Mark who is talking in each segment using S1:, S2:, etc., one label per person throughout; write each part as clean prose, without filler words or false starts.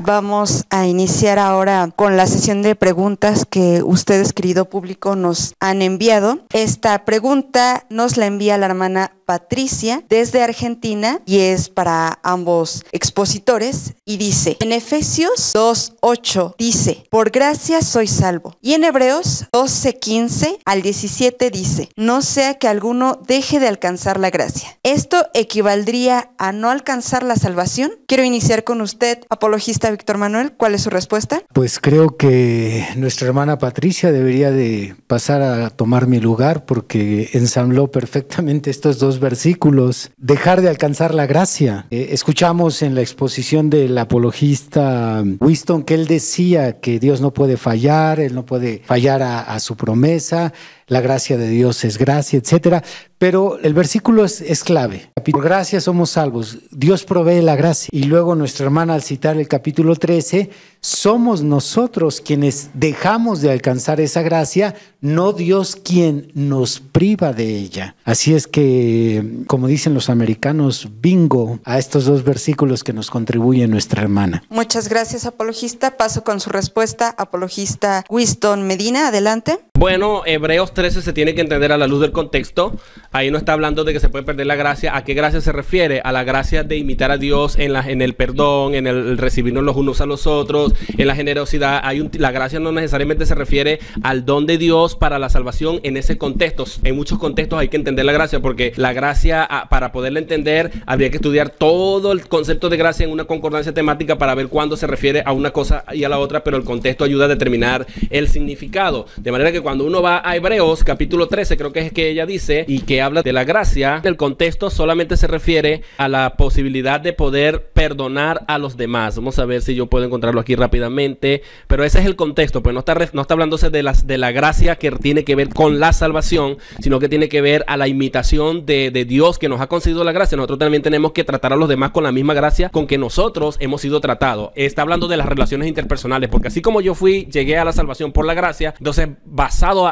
S1: Vamos a iniciar ahora con la sesión de preguntas que ustedes, querido público, nos han enviado. Esta pregunta nos la envía la hermana Patricia desde Argentina y es para ambos expositores y dice, en Efesios 2:8 dice, por gracia soy salvo. Y en Hebreos 12:15 al 17 dice, no sea que alguno deje de alcanzar la gracia. ¿Esto equivaldría a no alcanzar la salvación? Quiero iniciar con usted, apologista Víctor Manuel. ¿Cuál es su respuesta?
S2: Pues creo que nuestra hermana Patricia debería de pasar a tomar mi lugar porque ensambló perfectamente estos dos versículos. Dejar de alcanzar la gracia. Escuchamos en la exposición del apologista Winston que él decía que Dios no puede fallar, él no puede fallar a su promesa, la gracia de Dios es gracia, etcétera. Pero el versículo es clave. Por gracia somos salvos. Dios provee la gracia. Y luego nuestra hermana al citar el capítulo 13, somos nosotros quienes dejamos de alcanzar esa gracia, no Dios quien nos priva de ella. Así es que, como dicen los americanos, bingo a estos dos versículos que nos contribuye nuestra hermana.
S1: Muchas gracias, apologista. Paso con su respuesta, apologista Winston Medina. Adelante.
S3: Bueno, Hebreos 13 se tiene que entender a la luz del contexto. Ahí no está hablando de que se puede perder la gracia. ¿A qué gracia se refiere? A la gracia de imitar a Dios en el perdón, en el recibirnos los unos a los otros, en la generosidad. La gracia no necesariamente se refiere al don de Dios para la salvación en ese contexto. En muchos contextos hay que entender la gracia, porque la gracia, para poderla entender, habría que estudiar todo el concepto de gracia en una concordancia temática para ver cuándo se refiere a una cosa y a la otra, pero el contexto ayuda a determinar el significado. De manera que cuando uno va a Hebreos capítulo 13, creo que es que ella dice, y que habla de la gracia, el contexto solamente se refiere a la posibilidad de poder perdonar a los demás. Vamos a ver si yo puedo encontrarlo aquí rápidamente, pero ese es el contexto, pues no está hablándose de la gracia que tiene que ver con la salvación, sino que tiene que ver a la imitación de Dios que nos ha concedido la gracia. Nosotros también tenemos que tratar a los demás con la misma gracia con que nosotros hemos sido tratados. Está hablando de las relaciones interpersonales, porque así como yo llegué a la salvación por la gracia, entonces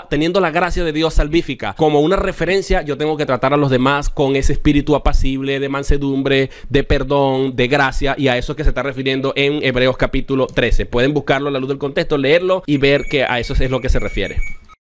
S3: teniendo la gracia de Dios salvífica como una referencia, yo tengo que tratar a los demás con ese espíritu apacible, de mansedumbre, de perdón, de gracia, y a eso es que se está refiriendo en Hebreos capítulo 13. Pueden buscarlo a la luz del contexto, leerlo y ver que a eso es lo que se refiere.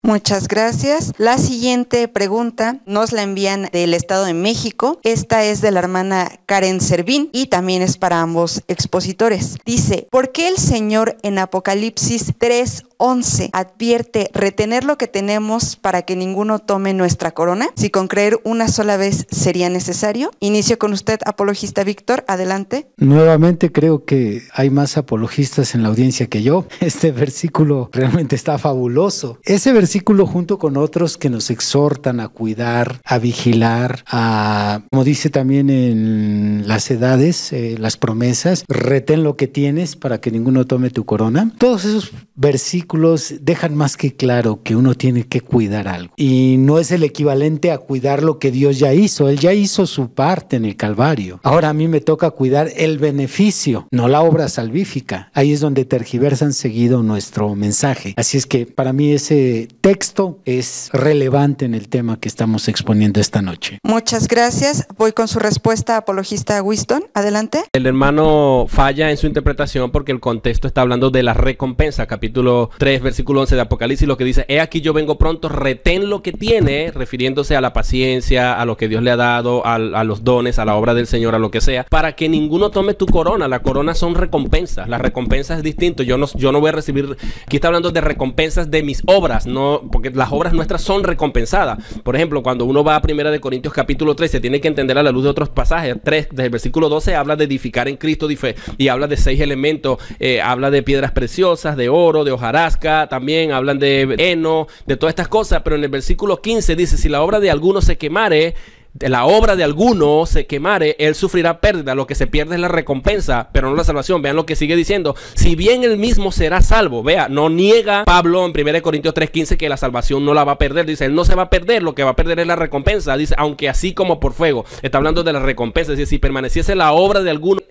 S1: Muchas gracias. La siguiente pregunta nos la envían del Estado de México. Esta es de la hermana Karen Servín y también es para ambos expositores. Dice, ¿por qué el Señor en Apocalipsis 3:11 advierte retener lo que tenemos para que ninguno tome nuestra corona? Si con creer una sola vez sería necesario. Inicio con usted, apologista Víctor. Adelante.
S2: Nuevamente creo que hay más apologistas en la audiencia que yo. Este versículo realmente está fabuloso. Ese versículo junto con otros que nos exhortan a cuidar, a vigilar, como dice también en las edades, las promesas, retén lo que tienes para que ninguno tome tu corona. Todos esos versículos dejan más que claro que uno tiene que cuidar algo. Y no es el equivalente a cuidar lo que Dios ya hizo. Él ya hizo su parte en el Calvario. Ahora a mí me toca cuidar el beneficio, no la obra salvífica. Ahí es donde tergiversan seguido nuestro mensaje. Así es que para mí ese texto es relevante en el tema que estamos exponiendo esta noche.
S1: Muchas gracias. Voy con su respuesta, apologista Winston. Adelante.
S3: El hermano falla en su interpretación porque el contexto está hablando de la recompensa. Capítulo 3, versículo 11 de Apocalipsis, lo que dice, he aquí yo vengo pronto, retén lo que tiene, refiriéndose a la paciencia, a lo que Dios le ha dado, a los dones, a la obra del Señor, a lo que sea, para que ninguno tome tu corona. La corona son recompensas. La recompensa es distinto. Yo no voy a recibir, aquí está hablando de recompensas de mis obras, no, porque las obras nuestras son recompensadas. Por ejemplo, cuando uno va a 1 Corintios capítulo 13, tiene que entender a la luz de otros pasajes. 3, desde el versículo 12, habla de edificar en Cristo y habla de 6 elementos. Habla de piedras preciosas, de oro, de hojarasca, también hablan de heno, de todas estas cosas. Pero en el versículo 15 dice, si la obra de alguno se quemare, la obra de alguno se quemare, él sufrirá pérdida. Lo que se pierde es la recompensa, pero no la salvación. Vean lo que sigue diciendo, si bien él mismo será salvo. Vea, no niega Pablo en 1 Corintios 3:15 que la salvación no la va a perder. Dice, él no se va a perder, lo que va a perder es la recompensa. Dice, aunque así como por fuego. Está hablando de la recompensa. Es decir, si permaneciese la obra de alguno,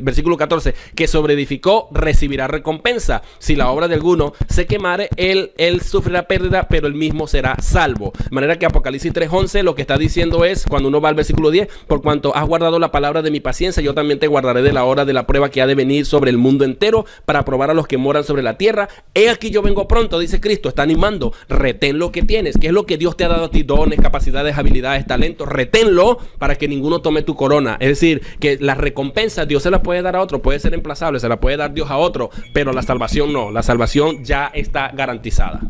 S3: versículo 14, que sobreedificó, recibirá recompensa. Si la obra de alguno se quemare, él sufrirá pérdida, pero él mismo será salvo. De manera que Apocalipsis 3:11 lo que está diciendo es pues, cuando uno va al versículo 10, por cuanto has guardado la palabra de mi paciencia, yo también te guardaré de la hora de la prueba que ha de venir sobre el mundo entero para probar a los que moran sobre la tierra. He aquí yo vengo pronto, dice Cristo, está animando. Retén lo que tienes, que es lo que Dios te ha dado a ti, dones, capacidades, habilidades, talentos. Reténlo para que ninguno tome tu corona. Es decir, que las recompensas Dios se las puede dar a otro, puede ser emplazable, se la puede dar Dios a otro, pero la salvación no, la salvación ya está garantizada.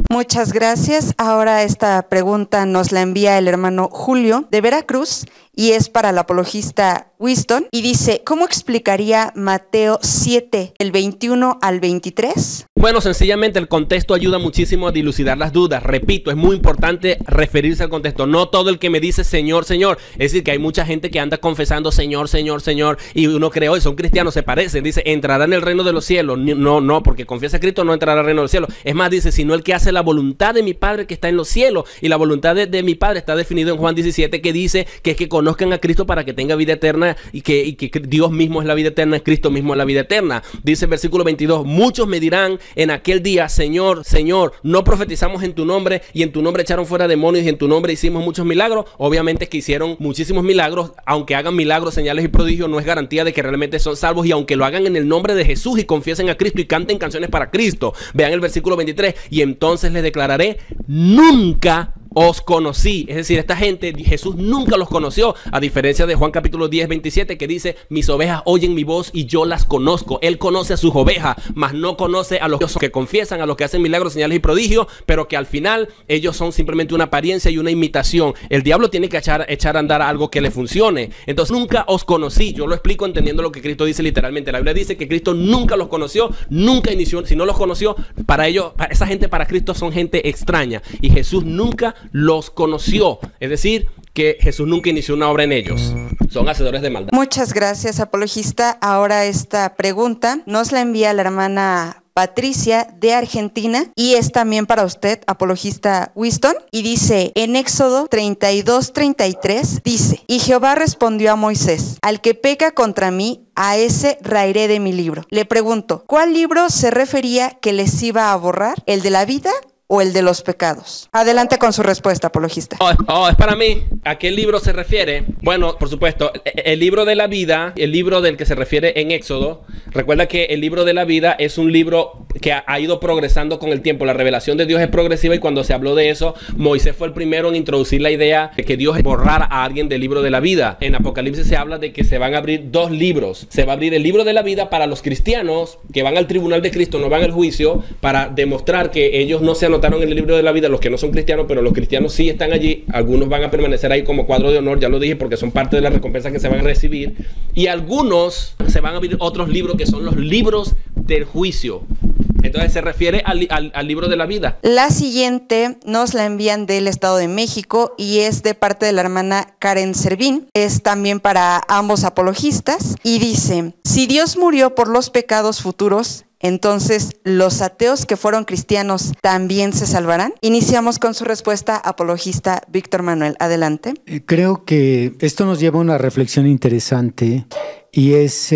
S1: Muchas gracias. Ahora esta pregunta nos la envía el hermano Julio de Veracruz y es para el apologista Winston y dice, ¿cómo explicaría Mateo 7, el 21 al 23?
S3: Bueno, sencillamente el contexto ayuda muchísimo a dilucidar las dudas. Repito, es muy importante referirse al contexto. No todo el que me dice Señor, Señor. Es decir, que hay mucha gente que anda confesando Señor, Señor, Señor. Y uno cree, hoy son cristianos, se parecen. Dice, entrará en el reino de los cielos. No, porque confiesa a Cristo no entrará al reino de los cielos. Es más, dice, sino el que hace la voluntad de mi Padre que está en los cielos. Y la voluntad de mi Padre está definido en Juan 17, que dice que es que conozcan a Cristo para que tenga vida eterna y que Dios mismo es la vida eterna, Cristo mismo es la vida eterna. Dice el versículo 22, muchos me dirán en aquel día, Señor, Señor, no profetizamos en tu nombre y en tu nombre echaron fuera demonios y en tu nombre hicimos muchos milagros. Obviamente es que hicieron muchísimos milagros, aunque hagan milagros, señales y prodigios, no es garantía de que realmente son salvos, y aunque lo hagan en el nombre de Jesús y confiesen a Cristo y canten canciones para Cristo. Vean el versículo 23, y entonces les declararé, nunca os conocí. Es decir, esta gente, Jesús nunca los conoció, a diferencia de Juan capítulo 10, 27, que dice, mis ovejas oyen mi voz y yo las conozco. Él conoce a sus ovejas, mas no conoce a los que confiesan, a los que hacen milagros, señales y prodigios, pero que al final ellos son simplemente una apariencia y una imitación. El diablo tiene que echar a andar algo que le funcione. Entonces, nunca os conocí. Yo lo explico entendiendo lo que Cristo dice literalmente. La Biblia dice que Cristo nunca los conoció, nunca inició. Si no los conoció, para ellos, esa gente para Cristo son gente extraña. Y Jesús nunca los conoció, es decir, que Jesús nunca inició una obra en ellos. Son hacedores de maldad.
S1: Muchas gracias, apologista. Ahora esta pregunta nos la envía la hermana Patricia de Argentina y es también para usted, apologista Winston, y dice en Éxodo 32:33 dice, y Jehová respondió a Moisés, al que peca contra mí, a ese raeré de mi libro. Le pregunto, ¿cuál libro se refería que les iba a borrar? ¿El de la vida o el de los pecados? Adelante con su respuesta, apologista.
S3: Es para mí. ¿A qué libro se refiere? Bueno, por supuesto, el libro de la vida, el libro del que se refiere en Éxodo. Recuerda que el libro de la vida es un libro que ha ido progresando con el tiempo. La revelación de Dios es progresiva y cuando se habló de eso, Moisés fue el primero en introducir la idea de que Dios borrara a alguien del libro de la vida. En Apocalipsis se habla de que se van a abrir dos libros. Se va a abrir el libro de la vida para los cristianos que van al tribunal de Cristo, no van al juicio, para demostrar que ellos no se anotaron en el libro de la vida, los que no son cristianos, pero los cristianos sí están allí. Algunos van a permanecer ahí como cuadro de honor, ya lo dije, porque son parte de las recompensas que se van a recibir. Y algunos se van a abrir otros libros que son los libros del juicio. Entonces se refiere al libro de la vida.
S1: La siguiente nos la envían del Estado de México y es de parte de la hermana Karen Servín. Es también para ambos apologistas y dice, si Dios murió por los pecados futuros, entonces, ¿los ateos que fueron cristianos también se salvarán? Iniciamos con su respuesta, apologista Víctor Manuel. Adelante.
S2: Creo que esto nos lleva a una reflexión interesante y es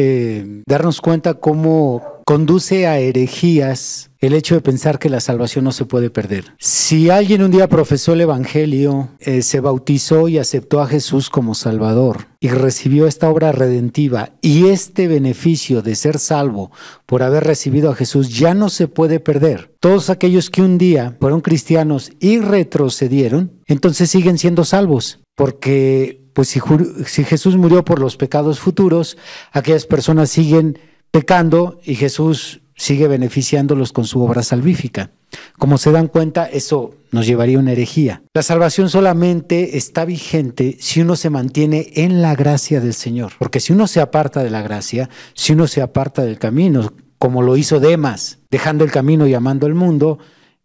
S2: darnos cuenta cómo conduce a herejías el hecho de pensar que la salvación no se puede perder. Si alguien un día profesó el evangelio, se bautizó y aceptó a Jesús como Salvador y recibió esta obra redentiva y este beneficio de ser salvo por haber recibido a Jesús ya no se puede perder. Todos aquellos que un día fueron cristianos y retrocedieron, entonces siguen siendo salvos, porque pues si Jesús murió por los pecados futuros, aquellas personas siguen pecando y Jesús sigue beneficiándolos con su obra salvífica. Como se dan cuenta, eso nos llevaría a una herejía. La salvación solamente está vigente si uno se mantiene en la gracia del Señor. Porque si uno se aparta de la gracia, si uno se aparta del camino, como lo hizo Demas, dejando el camino y amando al mundo,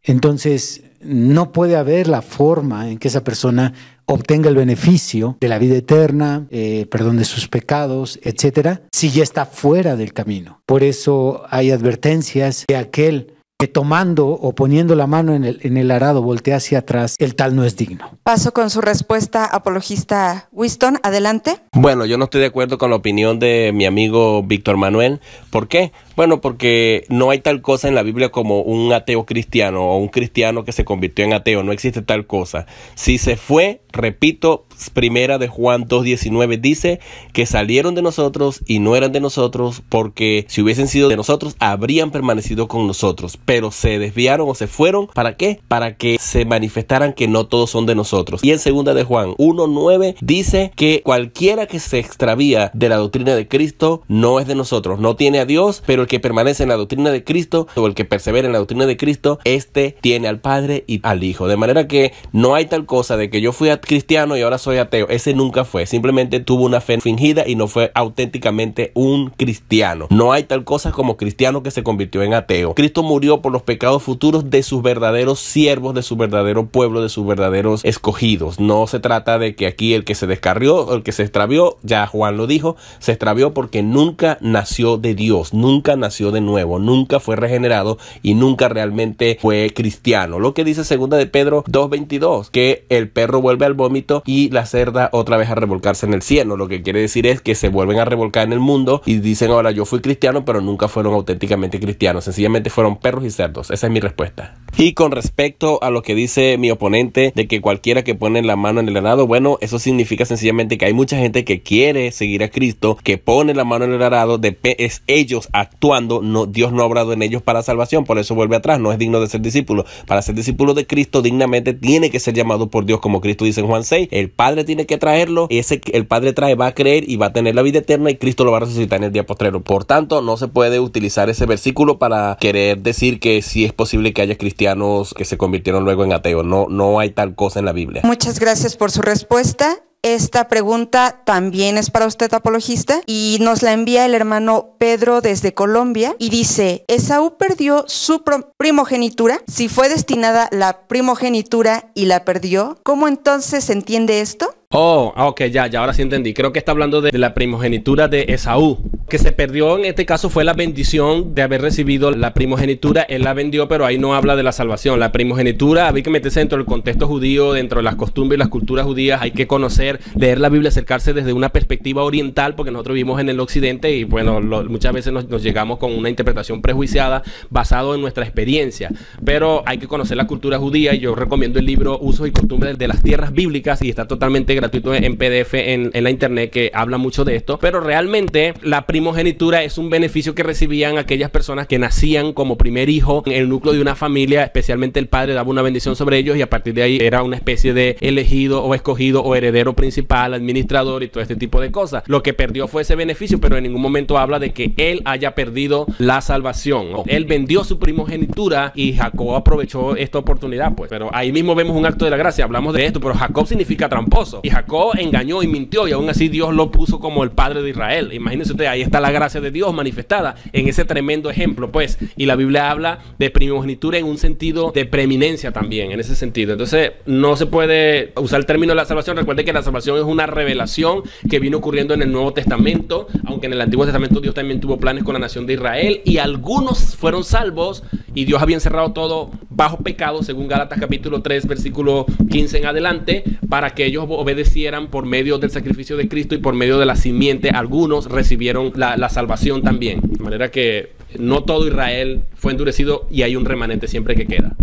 S2: entonces no puede haber la forma en que esa persona obtenga el beneficio de la vida eterna, perdón de sus pecados, etcétera, si ya está fuera del camino. Por eso hay advertencias de aquel que tomando o poniendo la mano en el arado voltea hacia atrás, el tal no es digno.
S1: Paso con su respuesta, apologista Winston. Adelante.
S4: Bueno, yo no estoy de acuerdo con la opinión de mi amigo Víctor Manuel. ¿Por qué? Bueno, porque no hay tal cosa en la Biblia como un ateo cristiano o un cristiano que se convirtió en ateo. No existe tal cosa. Si se fue, repito, Primera de Juan 2:19 dice que salieron de nosotros y no eran de nosotros, porque si hubiesen sido de nosotros habrían permanecido con nosotros, pero se desviaron o se fueron. ¿Para qué? Para que se manifestaran que no todos son de nosotros. Y en Segunda de Juan 1:9 dice que cualquiera que se extravía de la doctrina de Cristo no es de nosotros, no tiene a Dios, pero el que permanece en la doctrina de Cristo o el que persevera en la doctrina de Cristo, este tiene al Padre y al Hijo. De manera que no hay tal cosa de que yo fui cristiano y ahora soy ateo. Ese nunca fue, simplemente tuvo una fe fingida y no fue auténticamente un cristiano. No hay tal cosa como cristiano que se convirtió en ateo. Cristo murió por los pecados futuros de sus verdaderos siervos, de su verdadero pueblo, de sus verdaderos escogidos. No se trata de que aquí el que se descarrió o el que se extravió, ya Juan lo dijo, se extravió porque nunca nació de Dios, nunca nació de nuevo, nunca fue regenerado y nunca realmente fue cristiano. Lo que dice Segunda de Pedro 2:22, que el perro vuelve al vómito y la cerda otra vez a revolcarse en el cielo. Lo que quiere decir es que se vuelven a revolcar en el mundo y dicen ahora yo fui cristiano, pero nunca fueron auténticamente cristianos, sencillamente fueron perros y cerdos. Esa es mi respuesta. Y con respecto a lo que dice mi oponente de que cualquiera que pone la mano en el arado, bueno, eso significa sencillamente que hay mucha gente que quiere seguir a Cristo, que pone la mano en el arado, es ellos actuando, no, Dios no ha obrado en ellos para salvación, por eso vuelve atrás, no es digno de ser discípulo. Para ser discípulo de Cristo dignamente tiene que ser llamado por Dios, como Cristo dice en Juan 6, el Padre tiene que traerlo, ese que el Padre trae va a creer y va a tener la vida eterna y Cristo lo va a resucitar en el día postrero. Por tanto, no se puede utilizar ese versículo para querer decir que sí es posible que haya cristianos que se convirtieron luego en ateos. No hay tal cosa en la Biblia.
S1: Muchas gracias por su respuesta. Esta pregunta también es para usted, apologista, y nos la envía el hermano Pedro desde Colombia y dice: Esaú perdió su primogenitura. Si fue destinada la primogenitura y la perdió, ¿cómo entonces se entiende esto?
S3: Oh, ok, ya, ahora sí entendí. Creo que está hablando de la primogenitura de Esaú. Que se perdió en este caso fue la bendición de haber recibido la primogenitura. Él la vendió, pero ahí no habla de la salvación. La primogenitura había que meterse dentro del contexto judío, dentro de las costumbres y las culturas judías. Hay que conocer, leer la Biblia, acercarse desde una perspectiva oriental, porque nosotros vivimos en el occidente y bueno, muchas veces nos llegamos con una interpretación prejuiciada basado en nuestra experiencia. Pero hay que conocer la cultura judía y yo recomiendo el libro Usos y Costumbres de las Tierras Bíblicas y está totalmente gratuito en PDF en la internet, que habla mucho de esto. Pero realmente la primogenitura es un beneficio que recibían aquellas personas que nacían como primer hijo en el núcleo de una familia, especialmente el padre daba una bendición sobre ellos y a partir de ahí era una especie de elegido o escogido o heredero principal, administrador y todo este tipo de cosas. Lo que perdió fue ese beneficio, pero en ningún momento habla de que él haya perdido la salvación. Él vendió su primogenitura y Jacob aprovechó esta oportunidad, pues. Pero ahí mismo vemos un acto de la gracia, hablamos de esto, pero Jacob significa tramposo y Jacob engañó y mintió y aún así Dios lo puso como el padre de Israel. Imagínense usted, ahí está la gracia de Dios manifestada en ese tremendo ejemplo, pues. Y la Biblia habla de primogenitura en un sentido de preeminencia también, en ese sentido. Entonces no se puede usar el término de la salvación. Recuerde que la salvación es una revelación que vino ocurriendo en el Nuevo Testamento, aunque en el Antiguo Testamento Dios también tuvo planes con la nación de Israel y algunos fueron salvos y Dios había encerrado todo bajo pecado, según Gálatas capítulo 3 versículo 15 en adelante, para que ellos obedecieran por medio del sacrificio de Cristo y por medio de la simiente. Algunos recibieron la salvación también, de manera que no todo Israel fue endurecido y hay un remanente siempre que queda.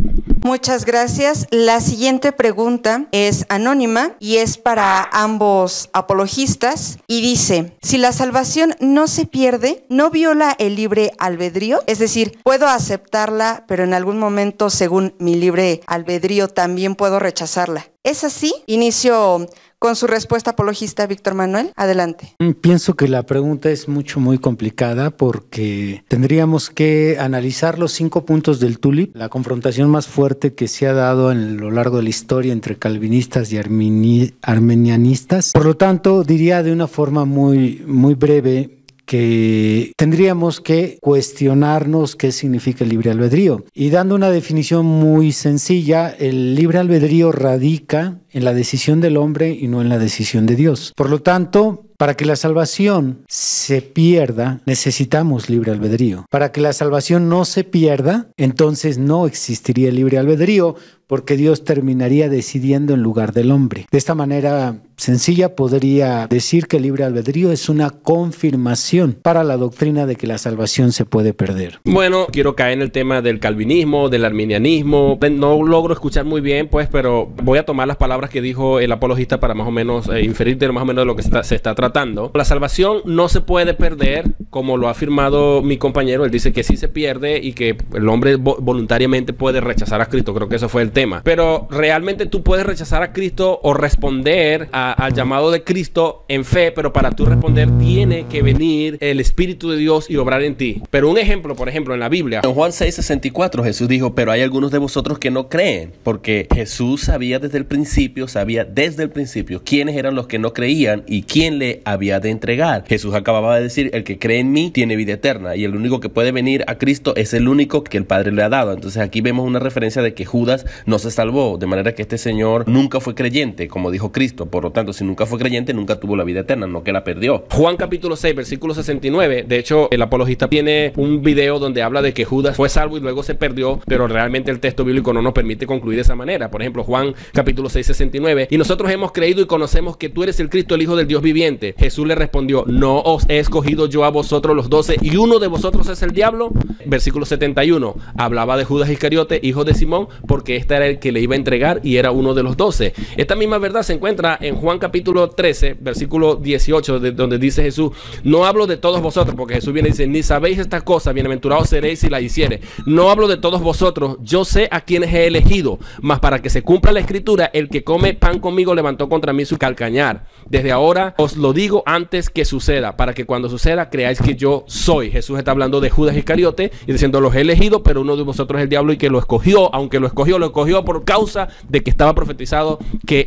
S1: Muchas gracias. La siguiente pregunta es anónima y es para ambos apologistas y dice: si la salvación no se pierde, ¿no viola el libre albedrío? Es decir, puedo aceptarla, pero en algún momento, según mi libre albedrío, también puedo rechazarla. ¿Es así? Inicio con su respuesta, apologista Víctor Manuel. Adelante.
S2: Pienso que la pregunta es muy complicada porque tendríamos que analizar los 5 puntos del TULIP, la confrontación más fuerte que se ha dado a lo largo de la historia entre calvinistas y armenianistas. Por lo tanto, diría de una forma muy breve que tendríamos que cuestionarnos qué significa el libre albedrío. Y dando una definición muy sencilla, el libre albedrío radica en la decisión del hombre y no en la decisión de Dios. Por lo tanto, para que la salvación se pierda, necesitamos libre albedrío. Para que la salvación no se pierda, entonces no existiría el libre albedrío, porque Dios terminaría decidiendo en lugar del hombre. De esta manera sencilla podría decir que el libre albedrío es una confirmación para la doctrina de que la salvación se puede perder.
S3: Bueno, quiero caer en el tema del calvinismo, del arminianismo. No logro escuchar muy bien, pues, pero voy a tomar las palabras que dijo el apologista para más o menos inferir de más o menos de lo que se está tratando. La salvación no se puede perder, como lo ha afirmado mi compañero. Él dice que sí se pierde y que el hombre voluntariamente puede rechazar a Cristo. Creo que eso fue el tema. Pero realmente tú puedes rechazar a Cristo o responder al llamado de Cristo en fe, pero para tú responder tiene que venir el Espíritu de Dios y obrar en ti. Pero un ejemplo, por ejemplo, en la Biblia.
S4: En Juan 6:64 Jesús dijo, pero hay algunos de vosotros que no creen, porque Jesús sabía desde el principio quiénes eran los que no creían y quién le había de entregar. Jesús acababa de decir, el que cree en mí tiene vida eterna, y el único que puede venir a Cristo es el único que el Padre le ha dado. Entonces aquí vemos una referencia de que Judas no se salvó, de manera que este señor nunca fue creyente, como dijo Cristo. Por lo tanto, si nunca fue creyente, nunca tuvo la vida eterna, no que la perdió.
S3: Juan capítulo 6, versículo 69. De hecho, el apologista tiene un video donde habla de que Judas fue salvo y luego se perdió, pero realmente el texto bíblico no nos permite concluir de esa manera. Por ejemplo, Juan capítulo 6, 69. Y nosotros hemos creído y conocemos que tú eres el Cristo, el Hijo del Dios viviente. Jesús le respondió, no os he escogido yo a vosotros los 12 y uno de vosotros es el diablo. Versículo 71. Hablaba de Judas Iscariote, hijo de Simón, porque este era el que le iba a entregar y era uno de los 12. Esta misma verdad se encuentra en Juan capítulo 13, versículo 18, donde dice Jesús, no hablo de todos vosotros, porque Jesús viene y dice, ni sabéis estas cosas, bienaventurados seréis si la hiciere. No hablo de todos vosotros, yo sé a quienes he elegido, mas para que se cumpla la escritura, el que come pan conmigo levantó contra mí su calcañar. Desde ahora os lo digo antes que suceda, para que cuando suceda creáis que yo soy. Jesús está hablando de Judas Iscariote y diciendo, los he elegido, pero uno de vosotros es el diablo, y que lo escogió, aunque lo escogió por causa de que estaba profetizado que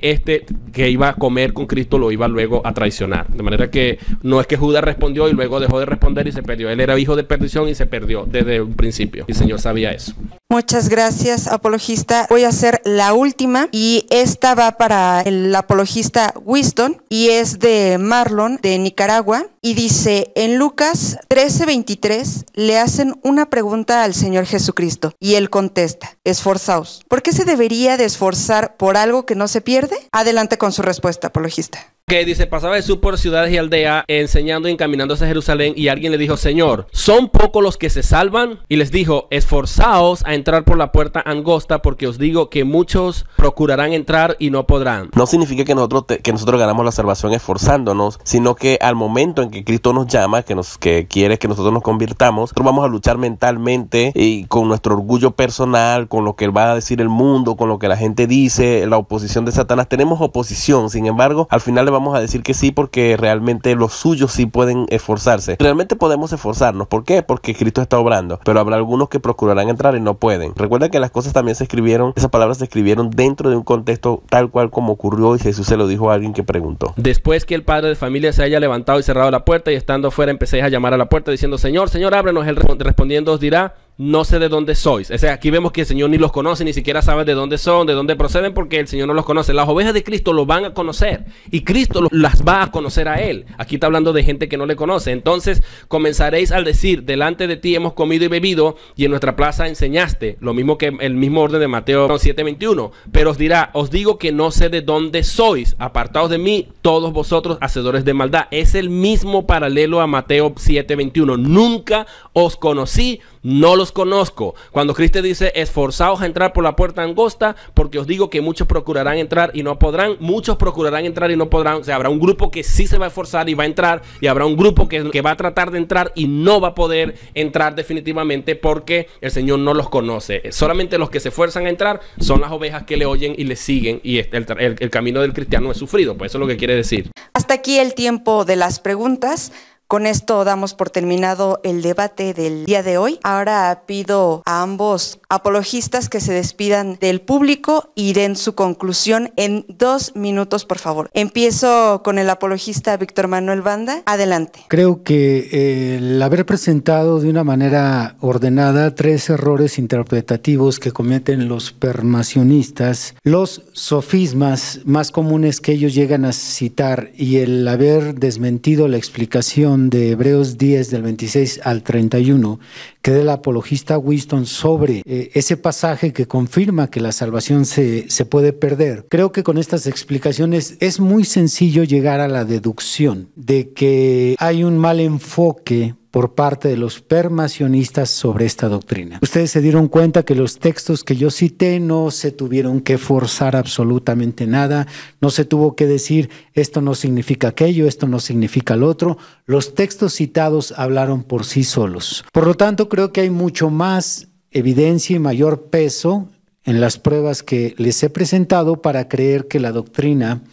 S3: que iba a comer con Cristo lo iba luego a traicionar. De manera que no es que Judas respondió y luego dejó de responder y se perdió. Él era hijo de perdición y se perdió desde un principio. Y el Señor sabía eso.
S1: Muchas gracias, apologista. Voy a hacer la última y esta va para el apologista Wisdom y es de Marlon, de Nicaragua, y dice, en Lucas 13:23 le hacen una pregunta al Señor Jesucristo y él contesta, esforzaos. ¿Por qué se debería de esforzar por algo que no se pierde? Adelante con su respuesta, apologista.
S3: Que dice, pasaba Jesús por ciudades y aldeas enseñando y encaminándose a Jerusalén, y alguien le dijo, Señor, ¿son pocos los que se salvan? Y les dijo, esforzaos a entrar por la puerta angosta, porque os digo que muchos procurarán entrar y no podrán.
S4: No significa que nosotros ganamos la salvación esforzándonos, sino que al momento en que Cristo nos llama, que quiere que nosotros nos convirtamos, nosotros vamos a luchar mentalmente y con nuestro orgullo personal, con lo que va a decir el mundo, con lo que la gente dice, la oposición de Satanás. Tenemos oposición, sin embargo, al final le vamos a decir que sí, porque realmente los suyos sí pueden esforzarse. Realmente podemos esforzarnos. ¿Por qué? Porque Cristo está obrando, pero habrá algunos que procurarán entrar y no pueden. Recuerda que las cosas también esas palabras se escribieron dentro de un contexto tal cual como ocurrió, y Jesús se lo dijo a alguien que preguntó.
S3: Después que el padre de familia se haya levantado y cerrado la puerta, y estando afuera empecéis a llamar a la puerta diciendo, Señor, Señor, ábrenos. Él respondiendo os dirá, no sé de dónde sois. O sea, aquí vemos que el Señor ni los conoce, ni siquiera sabe de dónde son, de dónde proceden, porque el Señor no los conoce. Las ovejas de Cristo lo van a conocer y Cristo las va a conocer a Él. Aquí está hablando de gente que no le conoce. Entonces comenzaréis al decir, delante de ti hemos comido y bebido, y en nuestra plaza enseñaste. Lo mismo que el mismo orden de Mateo 7:21. Pero os dirá, os digo que no sé de dónde sois. Apartaos de mí, todos vosotros hacedores de maldad. Es el mismo paralelo a Mateo 7:21. Nunca os conocí, no los conozco. Cuando Cristo dice, esforzaos a entrar por la puerta angosta, porque os digo que muchos procurarán entrar y no podrán. Muchos procurarán entrar y no podrán. O sea, habrá un grupo que sí se va a esforzar y va a entrar, y habrá un grupo que va a tratar de entrar y no va a poder entrar definitivamente, porque el Señor no los conoce. Solamente los que se esfuerzan a entrar son las ovejas que le oyen y le siguen, y el camino del cristiano es sufrido. Pues eso es lo que quiere decir.
S1: Hasta aquí el tiempo de las preguntas. Con esto damos por terminado el debate del día de hoy. Ahora pido a ambos apologistas que se despidan del público y den su conclusión en 2 minutos, por favor. Empiezo con el apologista Víctor Manuel Banda. Adelante.
S2: Creo que el haber presentado de una manera ordenada 3 errores interpretativos que cometen los permacionistas, los sofismas más comunes que ellos llegan a citar, y el haber desmentido la explicación de Hebreos 10 del 26 al 31, que dé el apologista Winston sobre ese pasaje que confirma que la salvación se puede perder. Creo que con estas explicaciones es muy sencillo llegar a la deducción de que hay un mal enfoque por parte de los permacionistas sobre esta doctrina. Ustedes se dieron cuenta que los textos que yo cité no se tuvieron que forzar absolutamente nada, no se tuvo que decir esto no significa aquello, esto no significa lo otro. Los textos citados hablaron por sí solos. Por lo tanto, creo que hay mucho más evidencia y mayor peso en las pruebas que les he presentado para creer que la doctrina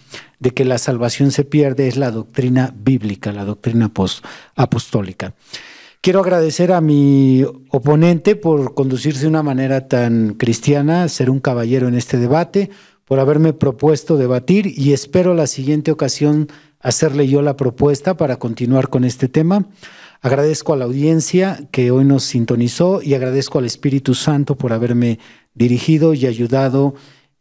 S2: de que la salvación se pierde es la doctrina bíblica, la doctrina apostólica. Quiero agradecer a mi oponente por conducirse de una manera tan cristiana, ser un caballero en este debate, por haberme propuesto debatir, y espero la siguiente ocasión hacerle yo la propuesta para continuar con este tema. Agradezco a la audiencia que hoy nos sintonizó y agradezco al Espíritu Santo por haberme dirigido y ayudado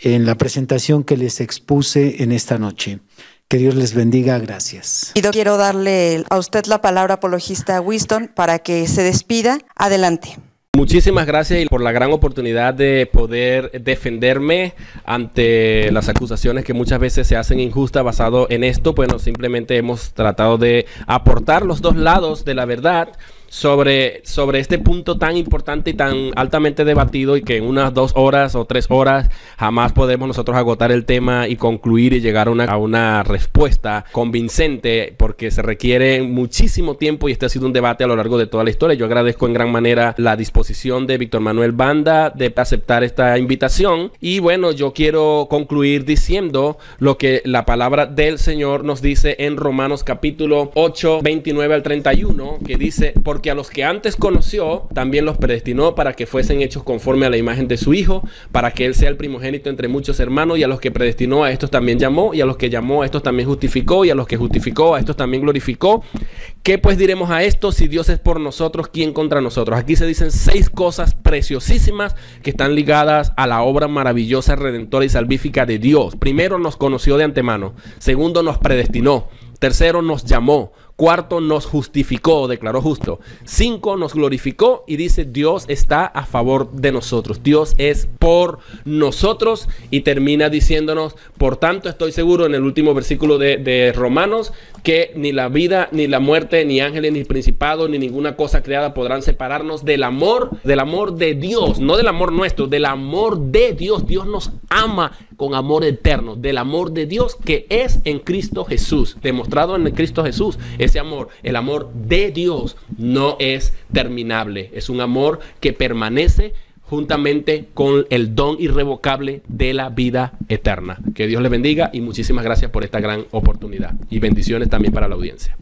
S2: en la presentación que les expuse en esta noche. Que Dios les bendiga. Gracias.
S1: Y quiero darle a usted la palabra, apologista Winston, para que se despida. Adelante.
S3: Muchísimas gracias por la gran oportunidad de poder defenderme ante las acusaciones que muchas veces se hacen injustas basado en esto. Bueno, simplemente hemos tratado de aportar los dos lados de la verdad sobre este punto tan importante y tan altamente debatido, y que en unas 2 horas o 3 horas jamás podemos nosotros agotar el tema y concluir y llegar a una respuesta convincente, porque se requiere muchísimo tiempo y este ha sido un debate a lo largo de toda la historia. Yo agradezco en gran manera la disposición de Víctor Manuel Banda de aceptar esta invitación, y bueno, yo quiero concluir diciendo lo que la palabra del Señor nos dice en Romanos capítulo 8, 29 al 31, que dice: porque a los que antes conoció, también los predestinó para que fuesen hechos conforme a la imagen de su Hijo, para que Él sea el primogénito entre muchos hermanos. Y a los que predestinó, a estos también llamó, y a los que llamó, a estos también justificó, y a los que justificó, a estos también glorificó. ¿Qué pues diremos a esto? Si Dios es por nosotros, ¿quién contra nosotros? Aquí se dicen 6 cosas preciosísimas que están ligadas a la obra maravillosa, redentora y salvífica de Dios. Primero, nos conoció de antemano. Segundo, nos predestinó. Tercero, nos llamó. Cuarto, nos justificó, declaró justo. 5, nos glorificó, y dice: Dios está a favor de nosotros. Dios es por nosotros, y termina diciéndonos: por tanto, estoy seguro, en el último versículo de Romanos, que ni la vida, ni la muerte, ni ángeles, ni principados, ni ninguna cosa creada podrán separarnos del amor de Dios, no del amor nuestro, del amor de Dios. Dios nos ama con amor eterno, del amor de Dios que es en Cristo Jesús, demostrado en Cristo Jesús. Ese amor, el amor de Dios, no es terminable, es un amor que permanece juntamente con el don irrevocable de la vida eterna. Que Dios les bendiga y muchísimas gracias por esta gran oportunidad, y bendiciones también para la audiencia.